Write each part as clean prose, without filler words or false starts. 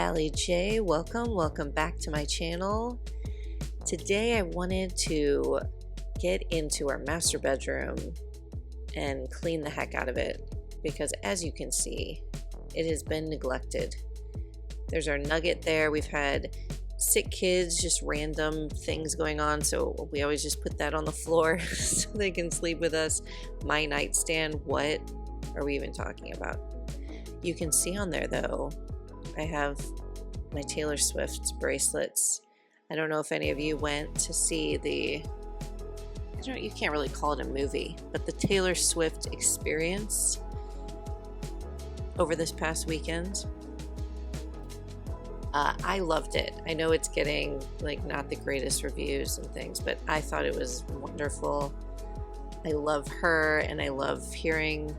Allie J. Welcome back to my channel. Today I wanted to get into our master bedroom and clean the heck out of it because as you can see, it has been neglected. There's our nugget there. We've had sick kids, just random things going on, so we always just put that on the floor so they can sleep with us. My nightstand, what are we even talking about? You can see on there though, I have my Taylor Swift bracelets. I don't know if any of you went to see you can't really call it a movie, but the Taylor Swift experience over this past weekend. I loved it. I know it's getting not the greatest reviews and things, but I thought it was wonderful. I love her and I love hearing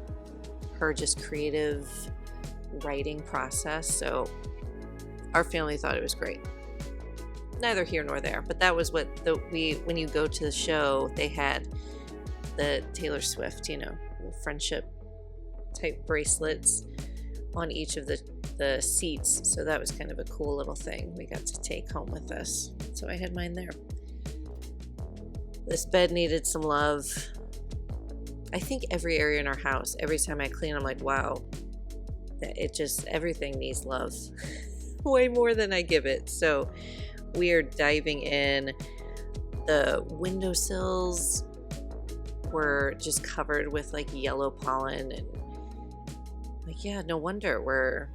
her just creative writing process. So our family thought it was great. Neither here nor there, but that was what when you go to the show, they had the Taylor Swift, friendship type bracelets on each of the seats. So that was kind of a cool little thing we got to take home with us. So I had mine there. This bed needed some love. I think every area in our house, every time I clean, I'm like, wow, everything needs love. Way more than I give it. So we are diving in. The windowsills were just covered with yellow pollen and no wonder we're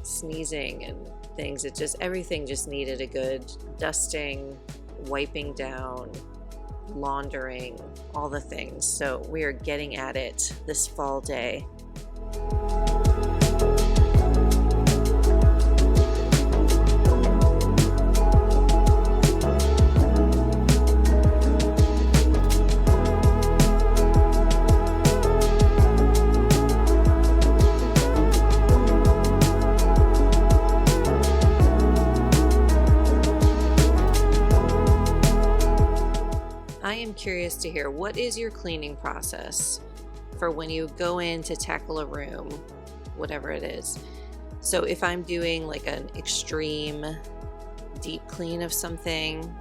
sneezing and things. Everything just needed a good dusting, wiping down, laundering, all the things. So we are getting at it this fall day. I am curious to hear, what is your cleaning process for when you go in to tackle a room, whatever it is? So if I'm doing an extreme deep clean of something,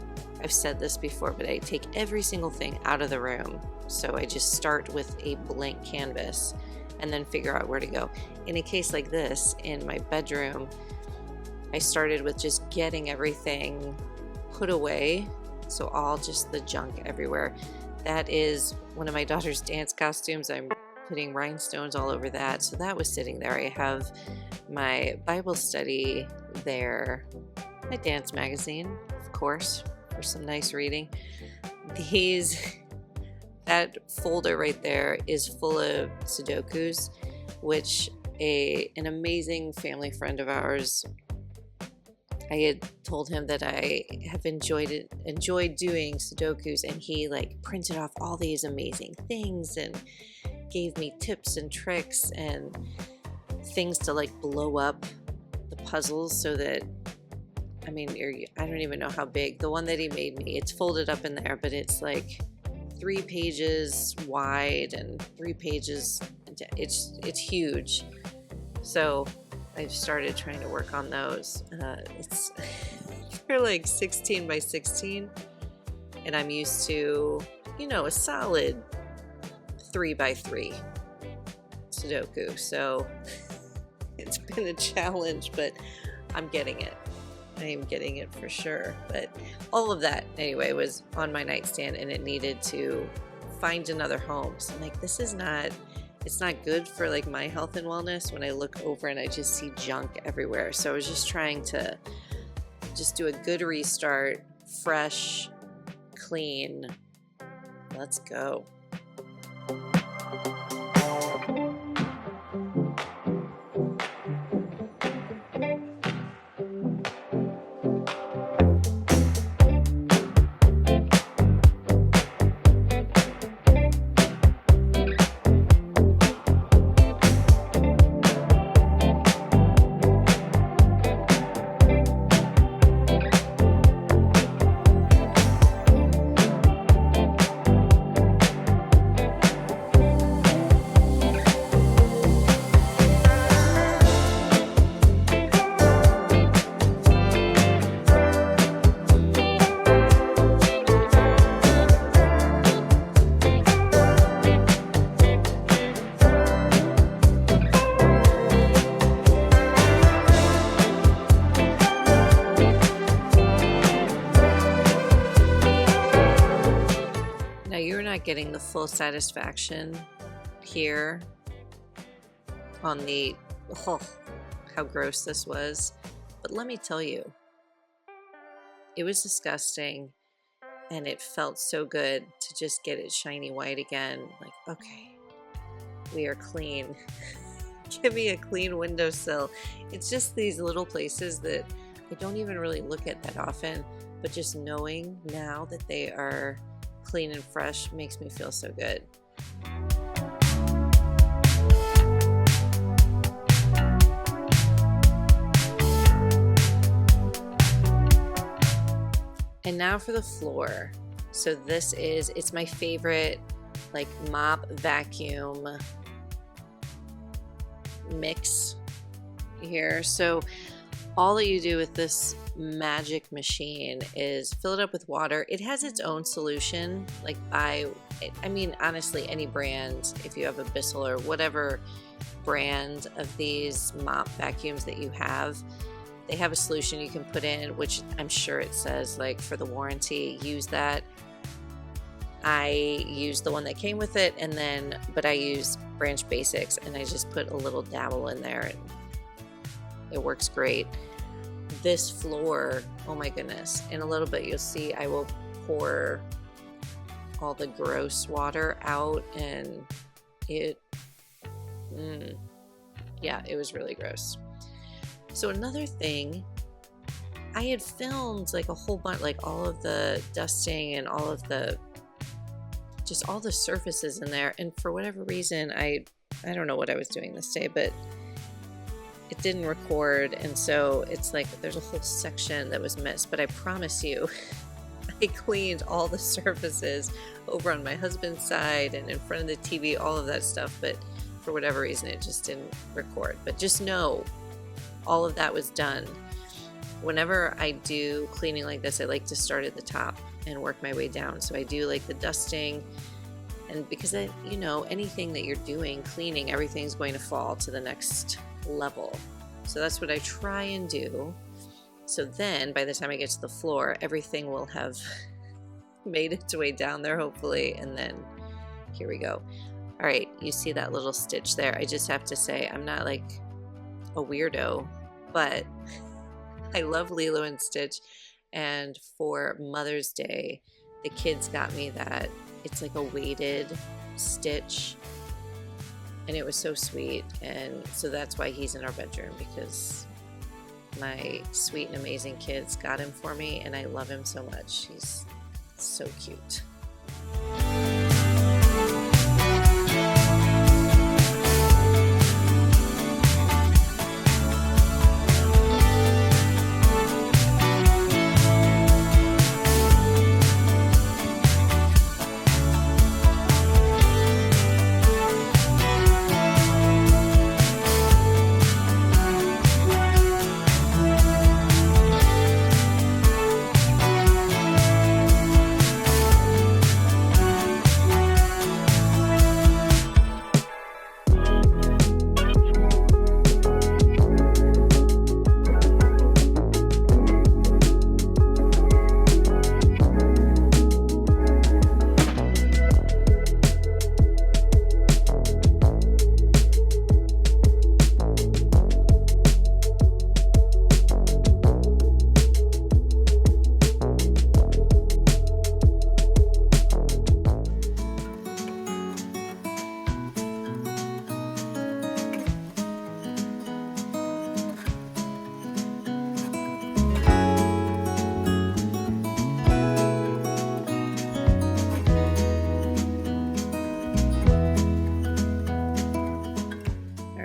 I've said this before, but I take every single thing out of the room. So I just start with a blank canvas and then figure out where to go. In a case like this, in my bedroom, I started with just getting everything put away. So all just the junk everywhere. That is one of my daughter's dance costumes. I'm putting rhinestones all over that. So that was sitting there. I have my Bible study there, my dance magazine, of course, for some nice reading. That folder right there is full of Sudokus, which an amazing family friend of ours, I had told him that I have enjoyed doing Sudokus, and he printed off all these amazing things and gave me tips and tricks and things to blow up the puzzles so that, I don't even know how big. The one that he made me, it's folded up in there, but it's 3 pages wide and 3 pages, it's huge. So I've started trying to work on those. They're 16 by 16, and I'm used to, a solid 3 by 3 Sudoku. So it's been a challenge, but I'm getting it. I am getting it for sure. But all of that, anyway, was on my nightstand, and it needed to find another home. So I'm like, it's not good for my health and wellness when I look over and I just see junk everywhere. So I was just trying to just do a good restart, fresh, clean. Let's go. not getting the full satisfaction here on the, oh, how gross this was. But let me tell you, it was disgusting and it felt so good to just get it shiny white again. Like, okay, we are clean. Give me a clean windowsill. It's just these little places that I don't even really look at that often, but just knowing now that they are clean and fresh makes me feel so good. And now for the floor. So this is, it's my favorite like mop vacuum mix here. So all that you do with this magic machine is fill it up with water. It has its own solution, like I mean, honestly, any brand, if you have a Bissell or whatever brand of these mop vacuums that you have, they have a solution you can put in, which I'm sure it says like for the warranty, use that. I used the one that came with it, and then, but I use Branch Basics, and I just put a little dabble in there, and it works great. This floor, oh my goodness, in a little bit you'll see I will pour all the gross water out, and it, yeah, it was really gross. So another thing, I had filmed like a whole bunch, like all of the dusting and all of the, just all the surfaces in there. And for whatever reason, I don't know what I was doing this day, but it didn't record. And so it's like, there's a whole section that was missed, but I promise you, I cleaned all the surfaces over on my husband's side and in front of the TV, all of that stuff. But for whatever reason, it just didn't record. But just know, all of that was done. Whenever I do cleaning like this, I like to start at the top and work my way down. So I do like the dusting, and because you know, anything that you're doing, cleaning, everything's going to fall to the next level. So that's what I try and do. So then by the time I get to the floor, everything will have made its way down there, hopefully. And then here we go. All right, you see that little stitch there. I just have to say, I'm not like a weirdo, but I love Lilo and Stitch, and for Mother's Day the kids got me that, it's like a weighted stitch, and it was so sweet. And so that's why he's in our bedroom, because my sweet and amazing kids got him for me, and I love him so much. He's so cute.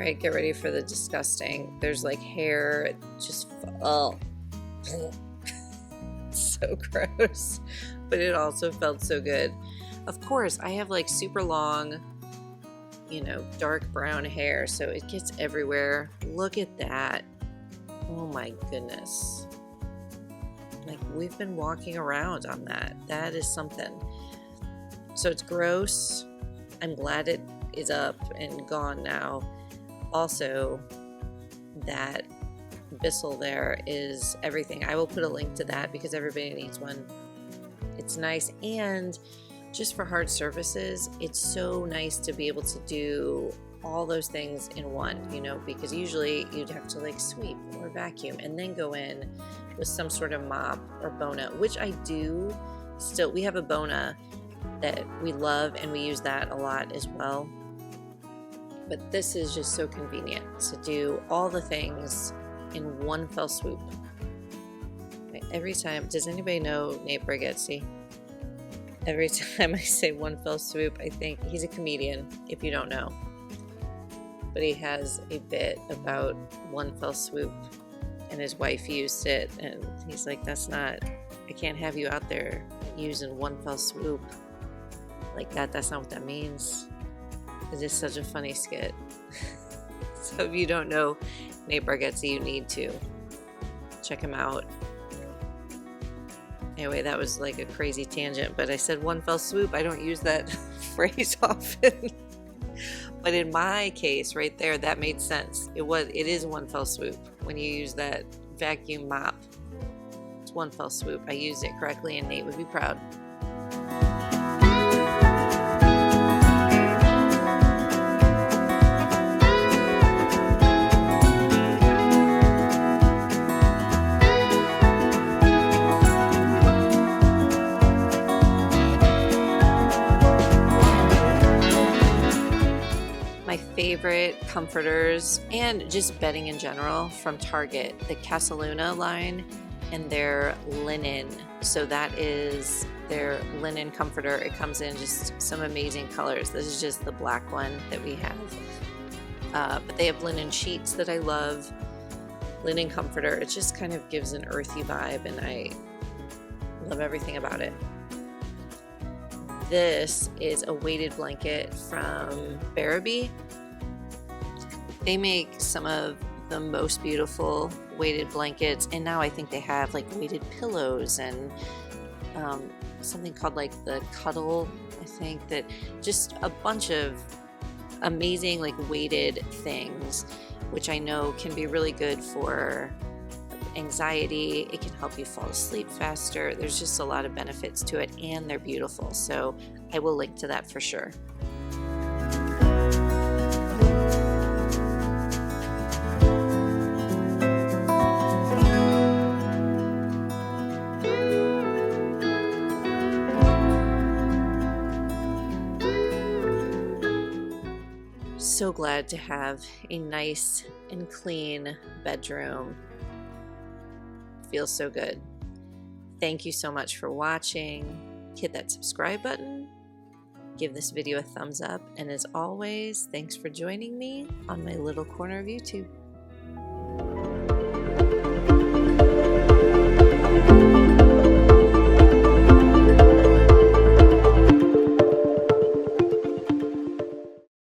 Alright, get ready for the disgusting. There's like hair, just, oh, so gross, but it also felt so good. Of course, I have like super long, you know, dark brown hair, so it gets everywhere. Look at that. Oh my goodness. Like, we've been walking around on that. That is something. So it's gross. I'm glad it is up and gone now. Also, that Bissell there is everything. I will put a link to that because everybody needs one. It's nice. And just for hard surfaces, it's so nice to be able to do all those things in one, you know, because usually you'd have to like sweep or vacuum and then go in with some sort of mop or Bona, which I do still. We have a Bona that we love and we use that a lot as well. But this is just so convenient to do all the things in one fell swoop. Every time, does anybody know Nate Bargatze? Every time I say one fell swoop, I think he's a comedian, if you don't know. But he has a bit about one fell swoop, and his wife used it, and he's like, that's not, I can't have you out there using one fell swoop like that. That's not what that means. It is such a funny skit. So if you don't know Nate Bargatze, you need to check him out. Anyway, that was like a crazy tangent, but I said one fell swoop. I don't use that phrase often. But in my case right there, that made sense. It is one fell swoop. When you use that vacuum mop, it's one fell swoop. I used it correctly and Nate would be proud. My favorite comforters and just bedding in general from Target, the Casaluna line and their linen. So that is their linen comforter. It comes in just some amazing colors. This is just the black one that we have. But they have linen sheets that I love. Linen comforter, it just kind of gives an earthy vibe and I love everything about it. This is a weighted blanket from Barabee. They make some of the most beautiful weighted blankets, and now I think they have like weighted pillows and something called like the Cuddle, I think, that just a bunch of amazing like weighted things, which I know can be really good for anxiety. It can help you fall asleep faster. There's just a lot of benefits to it, and they're beautiful. So I will link to that for sure. So glad to have a nice and clean bedroom. Feels so good. Thank you so much for watching. Hit that subscribe button. Give this video a thumbs up. And as always, thanks for joining me on my little corner of YouTube.